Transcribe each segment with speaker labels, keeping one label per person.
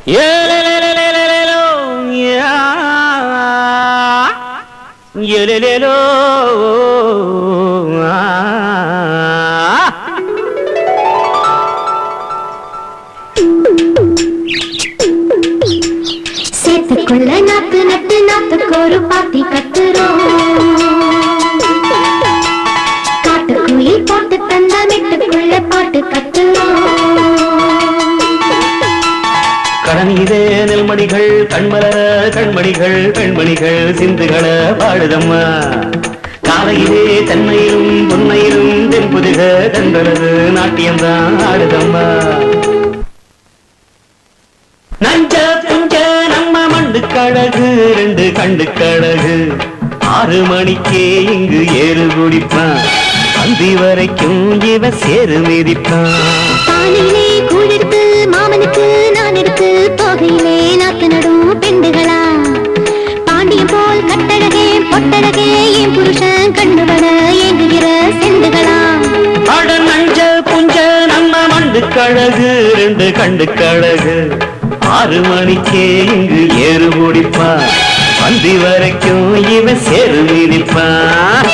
Speaker 1: சேத்துக்குள்ள நாத்து நட்டு நாத்துக்கு ஒரு பாத்தி கட்டுறோம். காட்டுக்குயில் போட்டு தந்தா வீட்டுக்குள்ள பாட்டு கட்டுறோம்.
Speaker 2: கடனீரே நெல்மணிகள் கண்மலர கண்மணிகள் பெண்மணிகள் சிந்துகள பாடுதம்மா. காலையிலே தென்னையிலும் பொன்னையிலும் தென்புதுக தந்தனது நாட்டியம்தான் ஆடுதம்மா. நஞ்ச புஞ்ச நம்ம மண்டு கழகு ரெண்டு கண்டு கழகு 6 மணிக்கே இங்கு ஏறு குடிப்பான். அந்தி வரைக்கும் இவ சேரு மிதிப்பான்.
Speaker 1: பாலிலே கூழெடுத்து மாமனுக்கு நான் எடுத்து போகையிலே நாத்து நடும் பெண்டுகளா. பாண்டியம் போல் கட்டழகே பொட்டழகே என் புருஷன் கண்ணுவன ஏங்குகிற செண்டுகளா.
Speaker 2: அட நஞ்ச புஞ்ச நம்ம மண்டு கழகு ரெண்டு கண்டு கழகு 6 மணிக்கே இங்கு ஏறு குடிப்பான். அந்தி வரைக்கும் இவ சேரு மிதிப்பான்.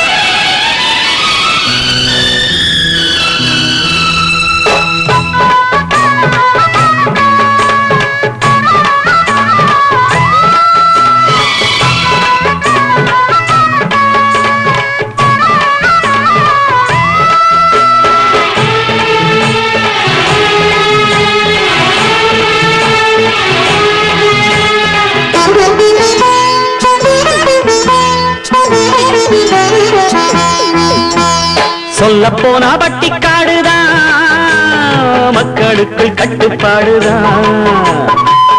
Speaker 2: சொல்ல போனா பட்டிக்காடுதான் மக்களுக்கு கட்டுப்பாடுதான்.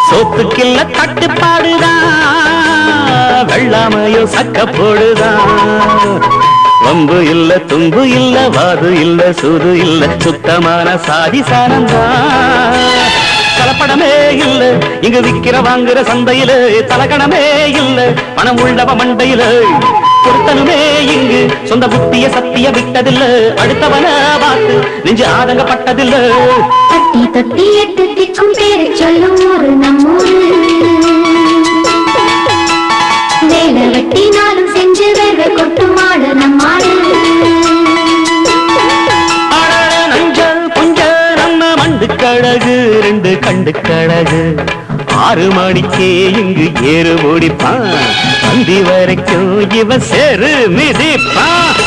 Speaker 2: சோத்துக்கில்ல கட்டுப்பாடுதான் வெள்ளாமையோ சக்க போடுதான். வம்பு இல்ல தும்பு இல்ல வாது இல்ல சூது இல்ல சுத்தமான சாதி சானந்தான். கலப்படமே இல்ல இங்கு விக்கிற வாங்குற சந்தையில. தலகணமே இல்ல பணம் உள்ளவ மண்டையில. பொருத்தனுமே இங்கு சொந்த புத்திய சத்திய விட்டதில்ல. அடுத்தவன பார்த்து நெஞ்சு ஆதங்கப்பட்டதில்ல.
Speaker 1: தட்டி தட்டி எட்டு திக்கும் பேரை சொல்லும் ஒரு நம்மூரு. வேலை வெட்டி நாளும் செஞ்சு வேர்வை கொட்டு மாடு நம்மாடு.
Speaker 2: நஞ்சல் புஞ்ச நம்ம மண்டு கழகு ரெண்டு கண்டு கழகு 6 மணிக்கே இங்கு ஏறு ஓடிப்பான். அந்தி வரைக்கும் இவ சேரு மிதிப்பான்.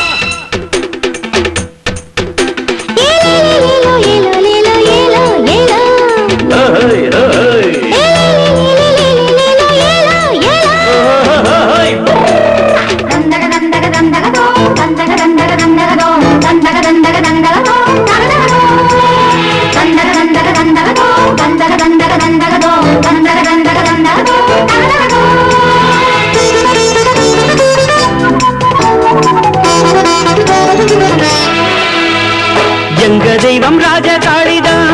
Speaker 2: எங்க தெய்வம் ராஜகாளிதான்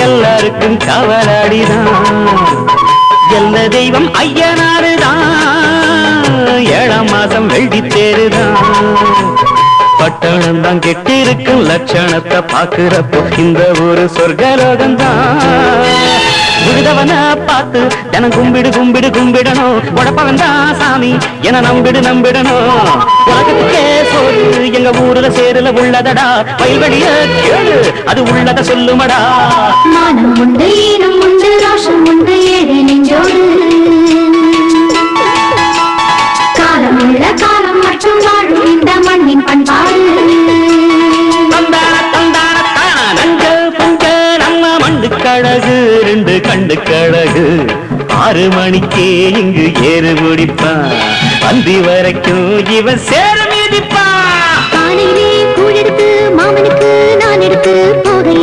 Speaker 2: எல்லாருக்கும் காவலாடிதான். எல்ல தெய்வம் ஐயனாருதான் 7ஆம் மாசம் வெள்ளி தேருதான். பட்டணம் தான் கெட்டிருக்கும் லட்சணத்தை பாக்குறப்போ இந்த ஒரு சொர்க்கலோகம்தான். விடுதவன பார்த்து தினம் கும்பிடு கும்பிடு கும்பிடணும். உடப்பவன் தான் சாமி என நம்பிடு நம்பிடணும். உலகத்துக்கே சோறு எங்க ஊர்ல சேருல உள்ளதடா. வயல்வெளிய கேளு அது உள்ளத சொல்லுமடா.
Speaker 1: மானம் உண்டு ஈனம் உண்டு ரோஷம் உண்டு ஏழை நெஞ்சோடு. காலம் உள்ள காலம் மற்றும் வாழும் இந்த மண்ணின் பண்பாடு.
Speaker 2: நஞ்சல் புஞ்ச நம்ம மண்டு கழகு ரெண்டு கண்டு கழகு 6 மணிக்கே இங்கு ஏறு குடிப்பான். அந்தி வரைக்கும் இவ சேர மிதிப்பான்.
Speaker 1: காலையிலே கூழெடுத்து மாமனுக்கு நான் எடுத்து போகை